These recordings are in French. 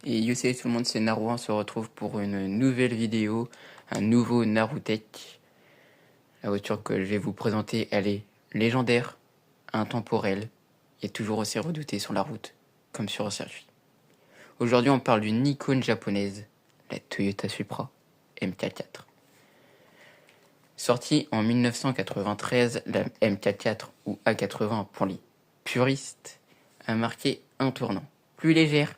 Et yo salut tout le monde, c'est Naru, on se retrouve pour une nouvelle vidéo, un nouveau Narutech. La voiture que je vais vous présenter, elle est légendaire, intemporelle et toujours aussi redoutée sur la route, comme sur un circuit. Aujourd'hui on parle d'une icône japonaise, la Toyota Supra MK4. Sortie en 1993, la MK4 ou A80 pour les puristes a marqué un tournant. Plus légère,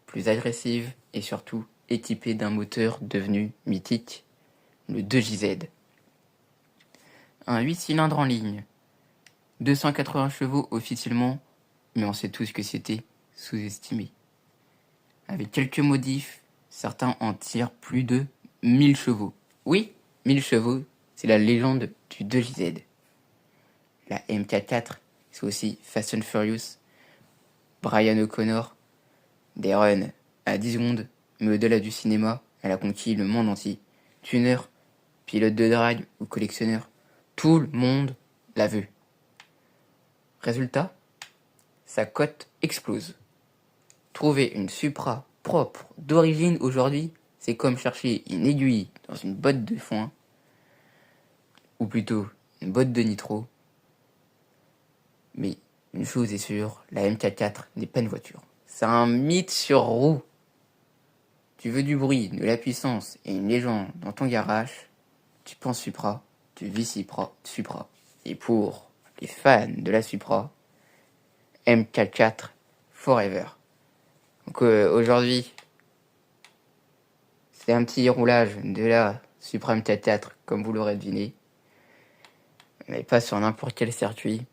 plus agressive et surtout équipée d'un moteur devenu mythique, le 2JZ. Un 8 cylindres en ligne, 280 chevaux officiellement, mais on sait tous que c'était sous-estimé. Avec quelques modifs, certains en tirent plus de 1000 chevaux. Oui, 1000 chevaux, c'est la légende du 2JZ. La MK4, c'est aussi Fast and Furious, Brian O'Connor, des runs à 10 secondes, mais au-delà du cinéma, elle a conquis le monde entier. Tuner, pilote de drague ou collectionneur, tout le monde l'a vu. Résultat, sa cote explose. Trouver une Supra propre d'origine aujourd'hui, c'est comme chercher une aiguille dans une botte de foin, ou plutôt une botte de nitro. Mais une chose est sûre, la MK4 n'est pas une voiture. C'est un mythe sur roue. Tu veux du bruit, de la puissance et une légende dans ton garage, tu penses Supra, tu vis Supra. Et pour les fans de la Supra, MK4 Forever. Donc aujourd'hui, c'est un petit roulage de la Supra MK4, comme vous l'aurez deviné. Mais pas sur n'importe quel circuit.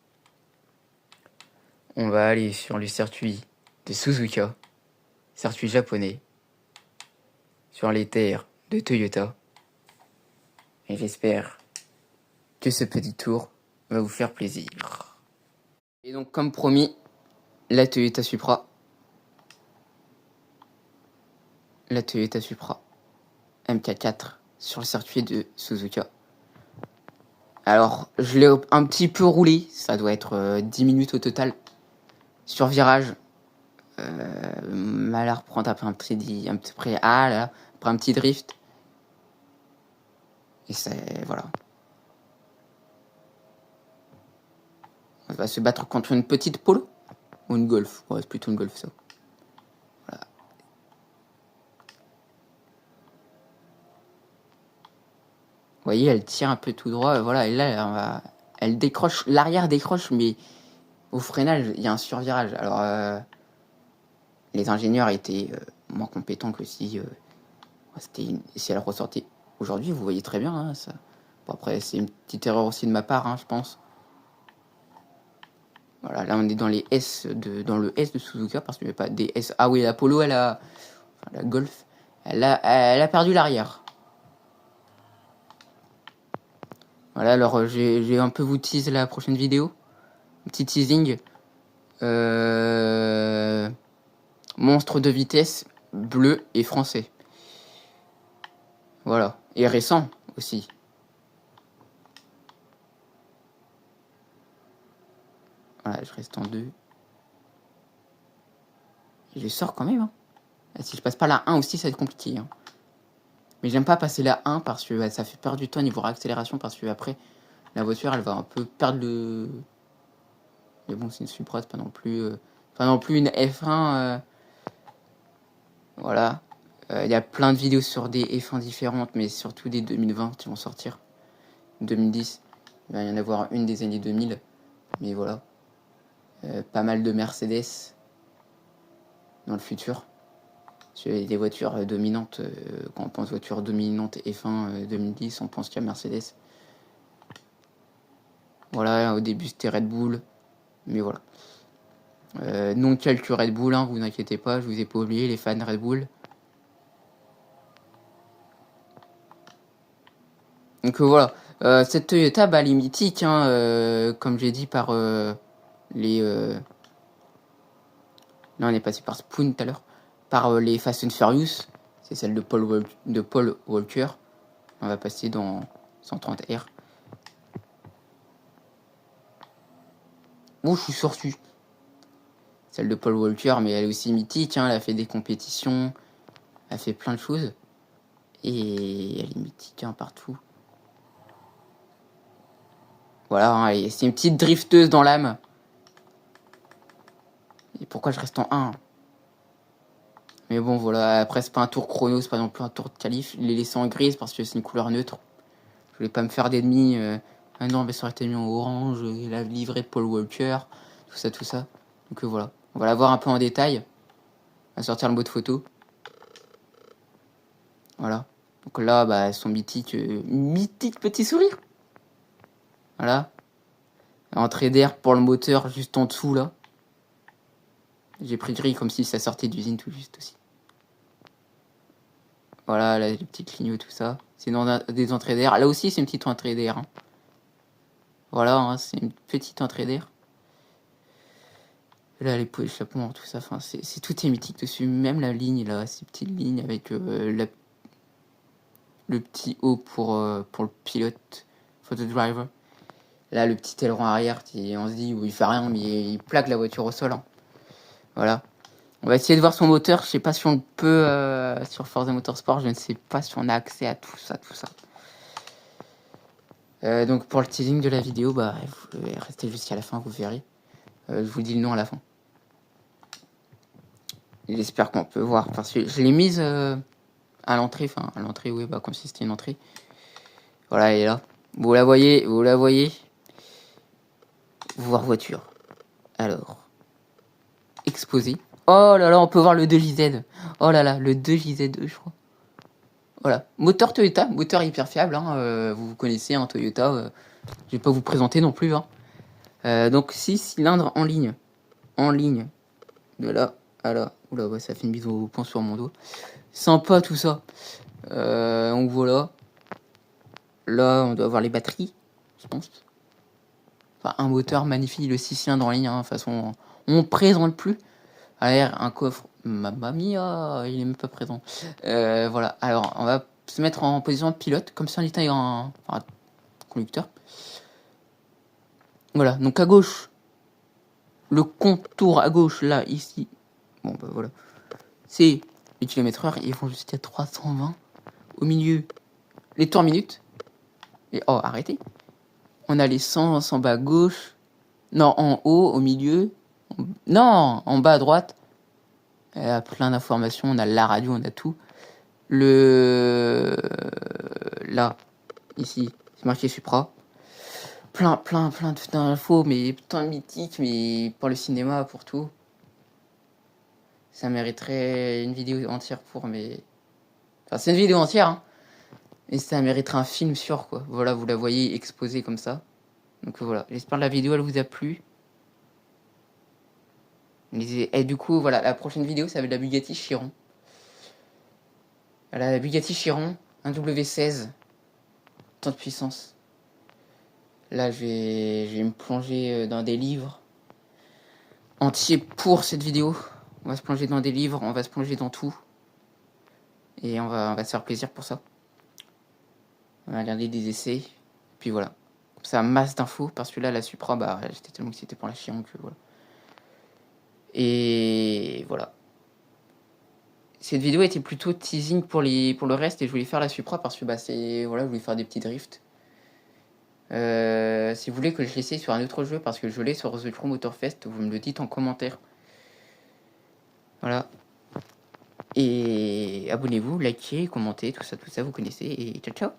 On va aller sur le circuit de Suzuka, circuit japonais, sur les terres de Toyota. Et j'espère que ce petit tour va vous faire plaisir. Et donc comme promis, la Toyota Supra. La Toyota Supra MK4 sur le circuit de Suzuka. Alors, je l'ai un petit peu roulé, ça doit être 10 minutes au total. Sur virage, m'a l'air prendre après un petit drift. Et c'est, voilà. On va se battre contre une petite Polo ou une Golf. Ouais, c'est plutôt une Golf ça. Voilà. Vous voyez, elle tire un peu tout droit, voilà, et là, elle décroche, l'arrière décroche, mais au freinage, il y a un survirage. Alors, les ingénieurs étaient moins compétents que si elle ressortait aujourd'hui. Vous voyez très bien, hein, ça. Bon, après, c'est une petite erreur aussi de ma part, hein, je pense. Voilà, là, on est dans le S de Suzuka, parce qu'il n'y a pas des S. Ah oui, la Polo, la Golf, elle a perdu l'arrière. Voilà, alors j'ai un peu vous tease la prochaine vidéo. Un petit teasing. Monstre de vitesse, bleu et français. Voilà. Et récent aussi. Voilà, je reste en 2. Et je sors quand même. Hein. Si je passe pas la 1 aussi, ça va être compliqué. Hein. Mais j'aime pas passer la 1 parce que ça fait perdre du temps niveau accélération. Parce que après, la voiture, elle va un peu perdre le... Mais bon, c'est une Supra, c'est pas non plus... une F1. Voilà. Il y a plein de vidéos sur des F1 différentes, mais surtout des 2020 qui vont sortir. 2010, il va y en avoir une des années 2000. Mais voilà. Pas mal de Mercedes dans le futur. Sur des voitures dominantes, quand on pense voiture dominante F1 2010, on pense qu'il y a Mercedes. Voilà, au début c'était Red Bull, mais voilà. Non quelques Red Bull, hein, vous inquiétez pas, je vous ai pas oublié les fans Red Bull. Donc voilà, cette Toyota, bah, elle est mythique, hein, comme j'ai dit par les... Là on est passé par Spoon tout à l'heure, par les Fast and Furious, c'est celle de Paul Walker. On va passer dans 130R. Oh, je suis sorti. celle de Paul Walker, mais elle est aussi mythique, hein, elle a fait des compétitions, elle a fait plein de choses, et elle est mythique hein, partout. Voilà, hein, c'est une petite drifteuse dans l'âme. Et pourquoi je reste en 1? Mais bon, voilà, après, c'est pas un tour chrono, c'est pas non plus un tour de qualif. Je l'ai laissé en grise parce que c'est une couleur neutre. Je voulais pas me faire d'ennemis. Ah non, mais ça aurait été mis en orange, la livrée de Paul Walker, tout ça, tout ça. Donc voilà, on va la voir un peu en détail. On va sortir le mode photo. Voilà. Donc là, bah, son mythique, mythique petit sourire. Voilà. Entrée d'air pour le moteur juste en dessous, là. J'ai pris gris comme si ça sortait d'usine tout juste aussi. Voilà, là, les petits clignots, tout ça. C'est dans des entrées d'air. Là aussi, c'est une petite entrée d'air. Hein. Voilà, hein, c'est une petite entrée d'air. Là, les pots d'échappement, tout ça. Enfin, c'est tout est mythique dessus. Même la ligne, là, ces petites lignes avec le petit O pour le pilote, for the driver. Là, le petit aileron arrière, on se dit, il fait rien, mais il plaque la voiture au sol. Hein. Voilà. On va essayer de voir son moteur. Je sais pas si on peut sur Forza Motorsport. Je ne sais pas si on a accès à tout ça, tout ça. Donc pour le teasing de la vidéo, bah vous restez jusqu'à la fin, vous verrez. Je vous dis le nom à la fin. J'espère qu'on peut voir parce que je l'ai mise à l'entrée, enfin à l'entrée, oui, bah comme si c'était une entrée. Voilà, elle est là. Vous la voyez, vous la voyez. Voir voiture. Alors, exposé. Oh là là, on peut voir le 2JZ. Oh là là, le 2JZ2, je crois. Voilà, moteur Toyota, moteur hyper fiable. Hein, vous connaissez, hein, Toyota. Je vais pas vous présenter non plus. Hein. Donc 6 cylindres en ligne. En ligne. De là à là. Oula, ouais, ça fait une bise au point sur mon dos. Sympa tout ça. Donc voilà. Là, on doit avoir les batteries, je pense. Enfin, un moteur magnifique, le 6 cylindres en ligne. Hein, de toute façon, on présente plus. À l'air, un coffre. Mamma mia, il est même pas présent. Voilà, alors on va se mettre en position de pilote, comme si on était un conducteur. Voilà, donc à gauche, le contour à gauche, là, ici. Bon, bah voilà. C'est les km/h, ils vont jusqu'à 320. Au milieu, les tours minutes. Et oh, arrêtez. On a les 100 bas à gauche. Non, en haut, au milieu. Non, en bas à droite. Il y a plein d'informations. On a la radio, on a tout. Là, ici, c'est marqué Supra. Plein d'infos, mais putain mythique, mais pour le cinéma, pour tout. Ça mériterait une vidéo entière pour, mais... Enfin, c'est une vidéo entière, hein. Et ça mériterait un film sûr, quoi. Voilà, vous la voyez exposée comme ça. Donc voilà, j'espère que la vidéo, elle vous a plu. Et du coup, voilà, la prochaine vidéo, ça va être la Bugatti Chiron. Voilà, la Bugatti Chiron, un W16. Tant de puissance. Là, je vais me plonger dans des livres entiers pour cette vidéo. On va se plonger dans des livres, on va se plonger dans tout. Et on va se faire plaisir pour ça. On va regarder des essais. Puis voilà. Ça masse d'infos, parce que là, la Supra, bah, j'étais tellement excité pour la Chiron que voilà. Et voilà. Cette vidéo était plutôt teasing pour le reste, et je voulais faire la Supra parce que bah, voilà, je voulais faire des petits drifts. Si vous voulez que je l'essaye sur un autre jeu, parce que je l'ai sur The Crew Motorfest, vous me le dites en commentaire. Voilà. Et abonnez-vous, likez, commentez, tout ça, vous connaissez. Et ciao, ciao.